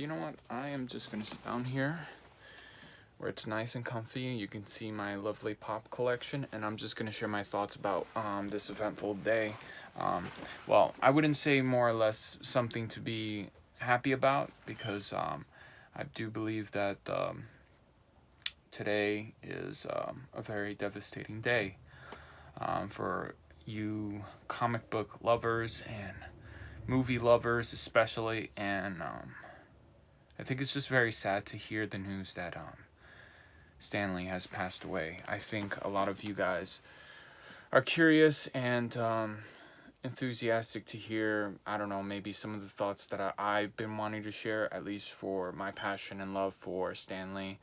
You know what? I am just gonna sit down here where it's nice and comfy. You can see my lovely pop collection, and I'm just gonna share my thoughts about this eventful day. Well, I wouldn't say more or less something to be happy about because I do believe that today is a very devastating day for you comic book lovers and movie lovers, especially, and I think it's just very sad to hear the news that Stan Lee has passed away. I think a lot of you guys are curious and enthusiastic to hear, I don't know, maybe some of the thoughts that I've been wanting to share, at least for my passion and love for Stan Lee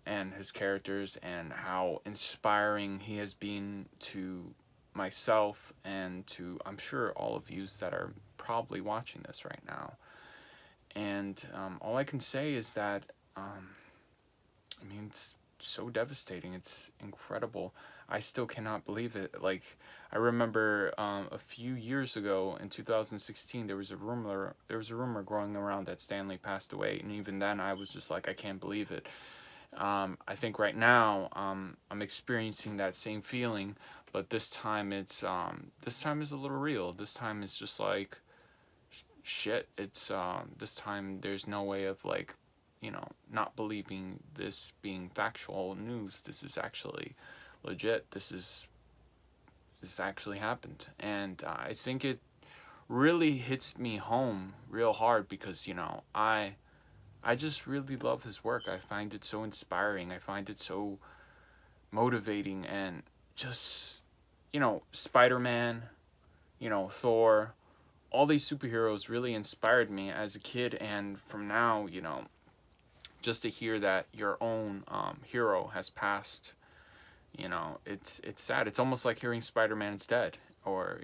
and his characters, and how inspiring he has been to myself and to, I'm sure, all of you that are probably watching this right now. And all I can say is that, it's so devastating. It's incredible. I still cannot believe it. Like, I remember a few years ago in 2016, there was a rumor going around that Stan Lee passed away, and even then I was just like, I can't believe it. I think right now I'm experiencing that same feeling, but this time it's this time is a little real. This time it's just like, shit. It's this time there's no way of, like, not believing this being factual news. This is actually legit. This actually happened, and I think it really hits me home real hard because I just really love his work. I find it so inspiring. I find it so motivating, and just, Spider-Man, Thor, all these superheroes really inspired me as a kid. And from now, just to hear that your own hero has passed, it's sad. It's almost like hearing Spider-Man's dead, or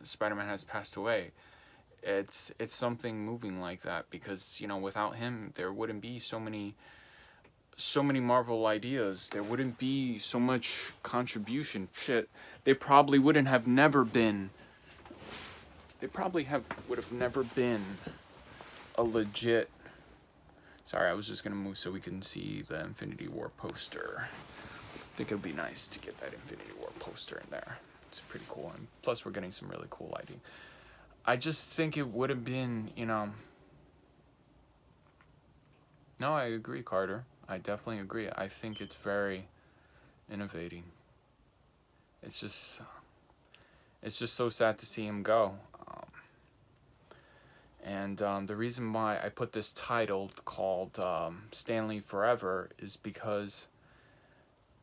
Spider-Man has passed away. It's something moving like that, because without him there wouldn't be so many Marvel ideas. There wouldn't be so much contribution. Shit, they probably wouldn't have never been. They probably would have never been a legit. Sorry, I was just gonna move so we can see the Infinity War poster. I think it would be nice to get that Infinity War poster in there. It's pretty cool, and plus we're getting some really cool lighting. I just think it would have been, No, I agree, Carter. I definitely agree. I think it's very innovating. It's just, so sad to see him go. And the reason why I put this title called Stan Lee Forever is because,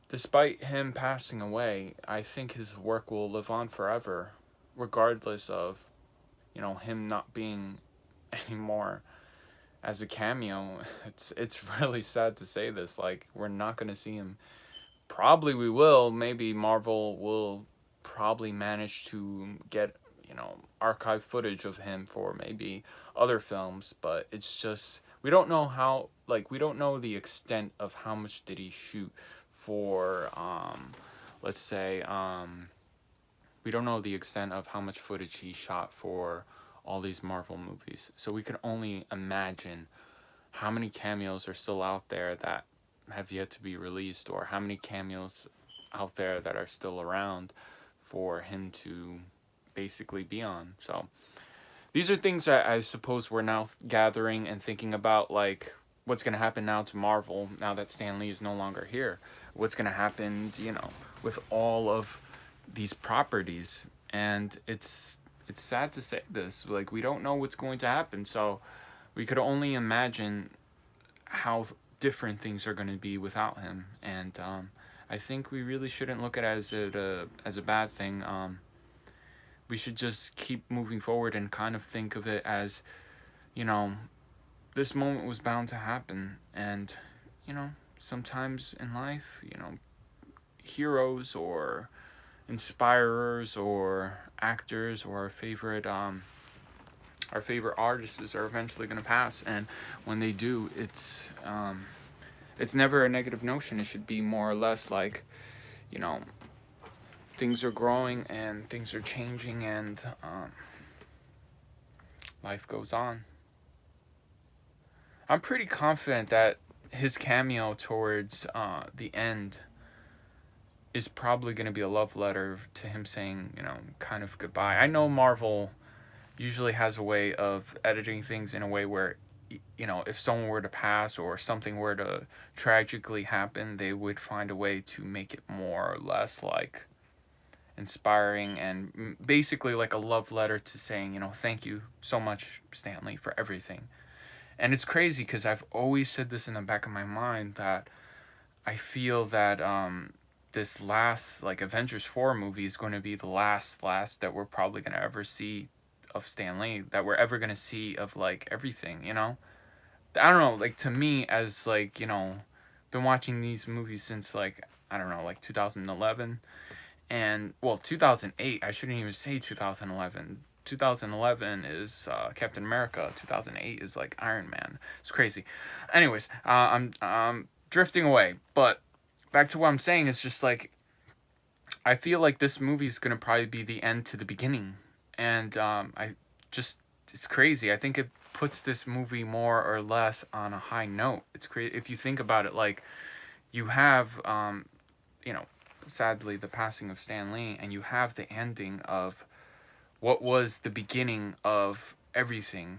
despite him passing away, I think his work will live on forever, regardless of, him not being anymore as a cameo. It's really sad to say this. Like, we're not gonna see him. Probably we will. Maybe Marvel will probably manage to get, archive footage of him for maybe other films, but it's just, we don't know how, like, we don't know the extent of how much did he shoot for let's say we don't know the extent of how much footage he shot for all these Marvel movies. So we can only imagine how many cameos are still out there that have yet to be released, or how many cameos out there that are still around for him to basically be on. So these are things that I suppose we're now gathering and thinking about, like, what's going to happen now to Marvel now that Stan Lee is no longer here. What's going to happen, with all of these properties. And it's sad to say this, like, we don't know what's going to happen. So we could only imagine how different things are going to be without him. And I think we really shouldn't look at it as a bad thing. We should just keep moving forward and kind of think of it as, this moment was bound to happen. And, sometimes in life, heroes or inspirers or actors or our favorite artists are eventually going to pass. And when they do, it's never a negative notion. It should be more or less like, things are growing and things are changing, and life goes on. I'm pretty confident that his cameo towards the end is probably going to be a love letter to him saying, kind of goodbye. I know Marvel usually has a way of editing things in a way where, if someone were to pass or something were to tragically happen, they would find a way to make it more or less like inspiring and basically like a love letter to saying, thank you so much, Stan Lee, for everything. And it's crazy because I've always said this in the back of my mind that I feel that this last like Avengers 4 movie is going to be the last that we're probably going to ever see of Stan Lee, that we're ever going to see of like everything. I don't know, like to me as like, been watching these movies since like I don't know, like 2011 and well 2008. I shouldn't even say 2011. 2011 is Captain America. 2008 is like Iron Man. It's crazy. Anyways, I'm drifting away, but back to what I'm saying is just like I feel like this movie is gonna probably be the end to the beginning, and I just it's crazy. I think it puts this movie more or less on a high note. It's crazy if you think about it. Like you have you know, sadly the passing of Stan Lee, and you have the ending of what was the beginning of everything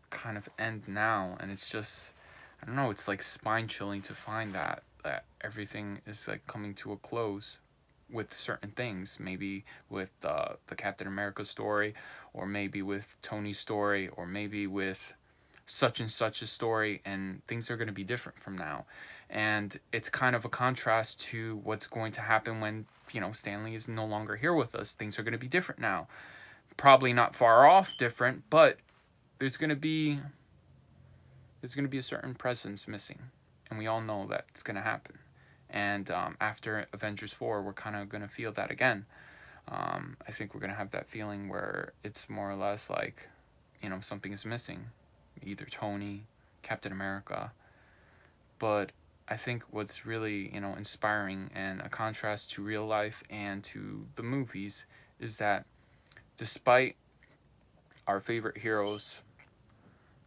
kind of end now, and it's just I don't know, it's like spine chilling to find that everything is like coming to a close with certain things, maybe with the Captain America story, or maybe with Tony's story, or maybe with such and such a story, and things are going to be different from now. And it's kind of a contrast to what's going to happen when, Stan Lee is no longer here with us. Things are going to be different now. Probably not far off different, but there's going to be a certain presence missing, and we all know that it's going to happen. And after Avengers 4, we're kind of going to feel that again. I think we're going to have that feeling where it's more or less like, something is missing. Either Tony, Captain America. But I think what's really, inspiring and a contrast to real life and to the movies is that despite our favorite heroes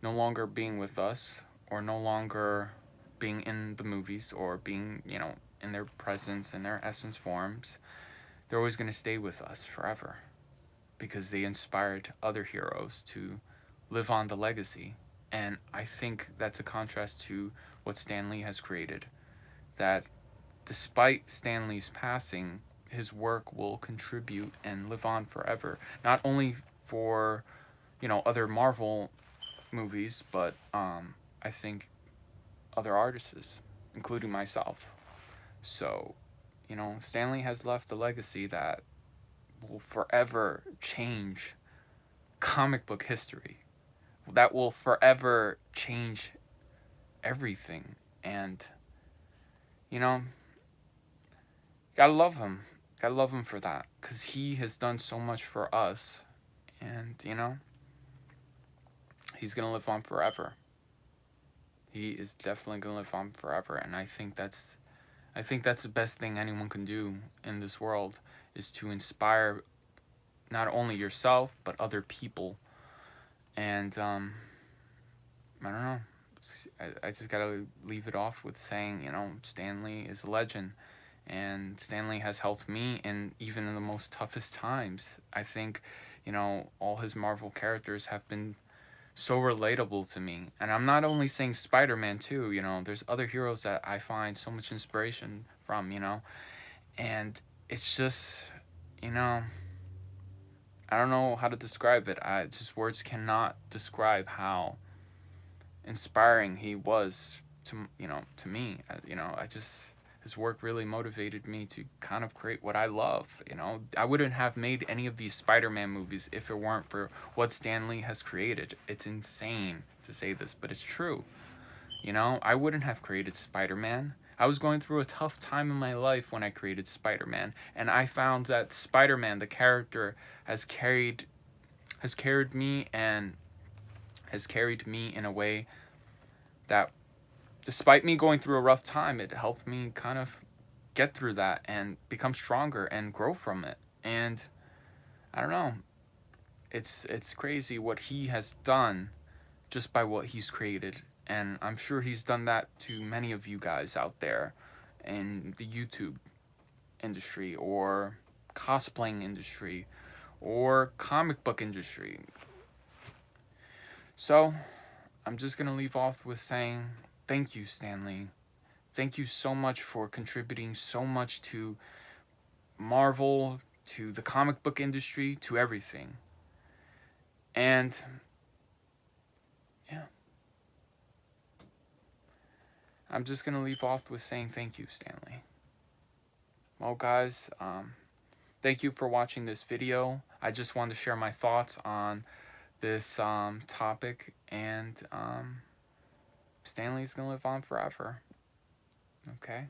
no longer being with us or no longer being in the movies or being, in their presence, in their essence forms, they're always going to stay with us forever because they inspired other heroes to live on the legacy. And I think that's a contrast to what Stan Lee has created. That despite Stan Lee's passing, his work will contribute and live on forever. Not only for, other Marvel movies, but I think other artists, including myself. So, Stan Lee has left a legacy that will forever change comic book history. That will forever change everything. And, you know, gotta love him. Gotta love him for that. Because he has done so much for us. And, he's gonna live on forever. He is definitely gonna live on forever. And I think that's the best thing anyone can do in this world is to inspire not only yourself but other people. And I don't know. I just gotta leave it off with saying, Stan Lee is a legend, and Stan Lee has helped me in even in the most toughest times. I think, all his Marvel characters have been so relatable to me, and I'm not only saying Spider-Man too. There's other heroes that I find so much inspiration from. And it's just, I don't know how to describe it. Just words cannot describe how inspiring he was to me. I just his work really motivated me to kind of create what I love. I wouldn't have made any of these Spider-Man movies if it weren't for what Stan Lee has created. It's insane to say this, but it's true. I wouldn't have created Spider-Man. I was going through a tough time in my life when I created Spider-Man, and I found that Spider-Man, the character, has carried me and has carried me in a way that, despite me going through a rough time, it helped me kind of get through that and become stronger and grow from it. And I don't know, it's crazy what he has done just by what he's created. And I'm sure he's done that to many of you guys out there in the YouTube industry or cosplaying industry or comic book industry. So I'm just gonna leave off with saying thank you, Stan Lee. Thank you so much for contributing so much to Marvel, to the comic book industry, to everything. And yeah, I'm just gonna leave off with saying thank you, Stan Lee. Well, guys, thank you for watching this video. I just wanted to share my thoughts on this topic, and Stan Lee's gonna live on forever. Okay.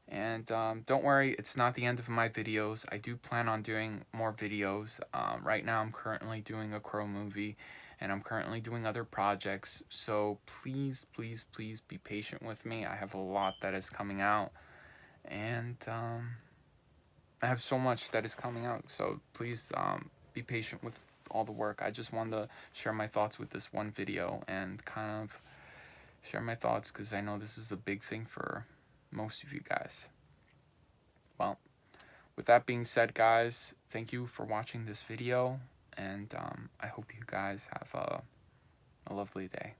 And don't worry, it's not the end of my videos. I do plan on doing more videos. Right now I'm currently doing a Crow movie, and I'm currently doing other projects. So please, please, please be patient with me. I have a lot that is coming out, and I have so much that is coming out. So please be patient with all the work. I just wanted to share my thoughts with this one video and kind of share my thoughts because I know this is a big thing for most of you guys. Well, with that being said, guys, thank you for watching this video, and I hope you guys have a lovely day.